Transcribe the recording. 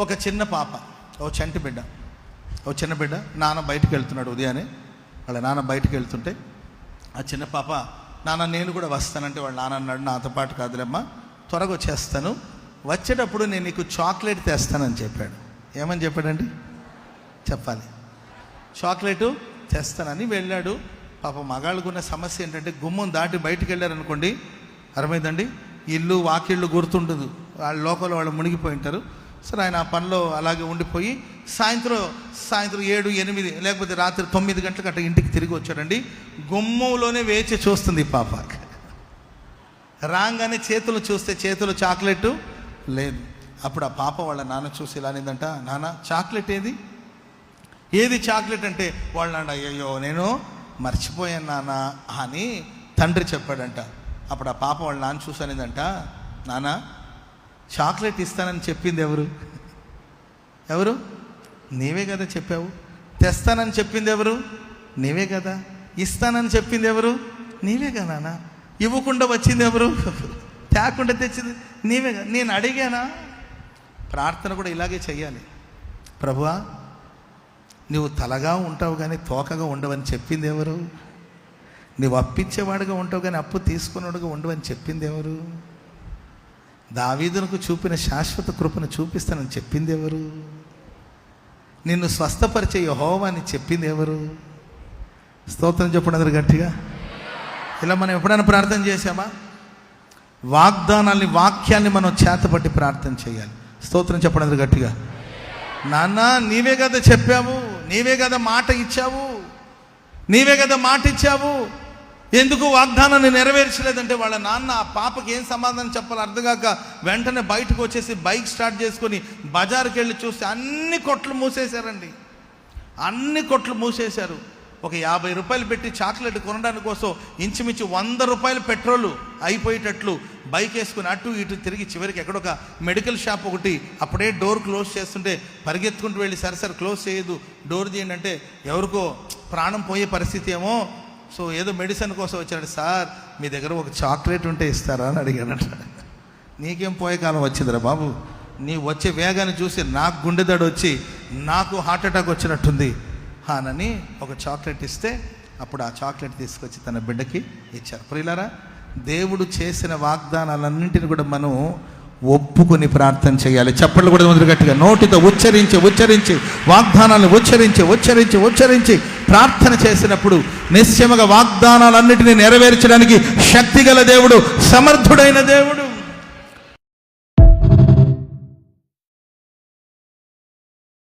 ఒక చిన్న పాప, ఓ చంటి బిడ్డ, ఓ చిన్న బిడ్డ, నాన్న బయటికి వెళ్తున్నాడు. ఉదయాన్నే వాళ్ళ నాన్న బయటికి వెళ్తుంటే ఆ చిన్న పాప, నాన్న నేను కూడా వస్తానంటే వాళ్ళ నాన్న అన్నాడు, నాతో పాటు కాదులేమ్మా, త్వరగా వచ్చేస్తాను, వచ్చేటప్పుడు నేను నీకు చాక్లెట్ తెస్తానని చెప్పాడు. ఏమని చెప్పాడండి? చెప్పాలి. చాక్లెటు తెస్తానని వెళ్ళాడు. పాప మగాళ్ళకున్న సమస్య ఏంటంటే గుమ్మం దాటి బయటికి వెళ్ళారనుకోండి, అర్థమైందండి, ఇల్లు వాకిళ్ళు గుర్తుండదు, వాళ్ళ లోకల్ వాళ్ళు మునిగిపోయి ఉంటారు. సరే ఆయన ఆ పనిలో అలాగే ఉండిపోయి సాయంత్రం 7, 8 లేకపోతే రాత్రి 9 గంటలకు అట్లా ఇంటికి తిరిగి వచ్చాడండి. గుమ్మంలోనే వేచి చూస్తుంది ఈ పాప. రాగానే చేతులు చూస్తే చేతులు చాక్లెట్ లేదు. అప్పుడు ఆ పాప వాళ్ళ నాన్న చూసి ఇలా అనేదంట, నాన్న చాక్లెట్ ఏది చాక్లెట్ అంటే వాళ్ళ నాన్న, అయ్యో నేను మర్చిపోయాను నాన్న అని తండ్రి చెప్పాడంట. అప్పుడు ఆ పాప వాళ్ళ నాన్న చూసి అనేదంట, నాన్న చాక్లెట్ ఇస్తానని చెప్పింది ఎవరు? నీవే కదా చెప్పావు. తెస్తానని చెప్పింది ఎవరు? నీవే కదా. ఇస్తానని చెప్పింది ఎవరు? నీవే కదా. నాన్న ఇవ్వకుండా వచ్చింది ఎవరు? తేకుండా తెచ్చింది నీవే కదా. నేను అడిగానా? ప్రార్థన కూడా ఇలాగే చెయ్యాలి. ప్రభువా నువ్వు తలగా ఉంటావు కానీ తోకగా ఉండవని చెప్పింది ఎవరు? నువ్వు అప్పిచ్చేవాడుగా ఉంటావు కానీ అప్పు తీసుకున్నాడుగా ఉండవని చెప్పింది ఎవరు? దావీదునకు చూపిన శాశ్వత కృపను చూపిస్తానని చెప్పింది ఎవరు? నిన్ను స్వస్థపరిచే యెహోవా అని చెప్పింది ఎవరు? స్తోత్రం చెప్పండి అందరు గట్టిగా. ఇలా మనం ఎప్పుడైనా ప్రార్థన చేసామా? వాగ్దానాల్ని, వాక్యాన్ని మనం చేతపట్టి ప్రార్థన చేయాలి. స్తోత్రం చెప్పండి అందరు గట్టిగా. నాన్న నీవే కదా చెప్పావు, నీవే కదా మాట ఇచ్చావు, నీవే కదా మాట ఇచ్చావు, ఎందుకు వాగ్దానాన్ని నెరవేర్చలేదంటే వాళ్ళ నాన్న ఆ పాపకి ఏం సమాధానం చెప్పాలో అర్థంగాక వెంటనే బయటకు వచ్చేసి బైక్ స్టార్ట్ చేసుకొని బజారుకి వెళ్ళి చూస్తే అన్ని కొట్లు మూసేశారండి. అన్ని కొట్లు మూసేశారు. ఒక 50 రూపాయలు పెట్టి చాక్లెట్ కొనడానికి కోసం ఇంచుమించు 100 రూపాయలు పెట్రోలు అయిపోయేటట్లు బైక్ వేసుకుని అటు ఇటు తిరిగి చివరికి ఎక్కడొక మెడికల్ షాప్ ఒకటి, అప్పుడే డోర్ క్లోజ్ చేస్తుంటే పరిగెత్తుకుంటూ వెళ్ళి సరే క్లోజ్ చేయదు, డోర్ తీయండి అంటే ఎవరికో ప్రాణం పోయే పరిస్థితి ఏమో. సో ఏదో మెడిసిన్ కోసం వచ్చాడు. సార్ మీ దగ్గర ఒక చాక్లెట్ ఉంటే ఇస్తారా అని అడిగాడట. నీకేం పోయే కాలం వచ్చిందిరా బాబు, నీ వచ్చే వేగాన్ని చూసి నాకు గుండెదడ వచ్చి నాకు హార్ట్ అటాక్ వచ్చినట్టుంది అని ఒక చాక్లెట్ ఇస్తే అప్పుడు ఆ చాక్లెట్ తీసుకొచ్చి తన బిడ్డకి ఇచ్చారు. ప్రియులారా, దేవుడు చేసిన వాగ్దానాలన్నింటినీ కూడా మనం ఒప్పుకొని ప్రార్థన చేయాలి. చప్పట్లు కూడా మొదలు గట్టిగా నోటితో ఉచ్చరించి వాగ్దానాలను ఉచ్చరించి ప్రార్థన చేసినప్పుడు నిశ్చయముగా వాగ్దానాలన్నింటినీ నెరవేర్చడానికి శక్తిగల దేవుడు, సమర్థుడైన దేవుడు.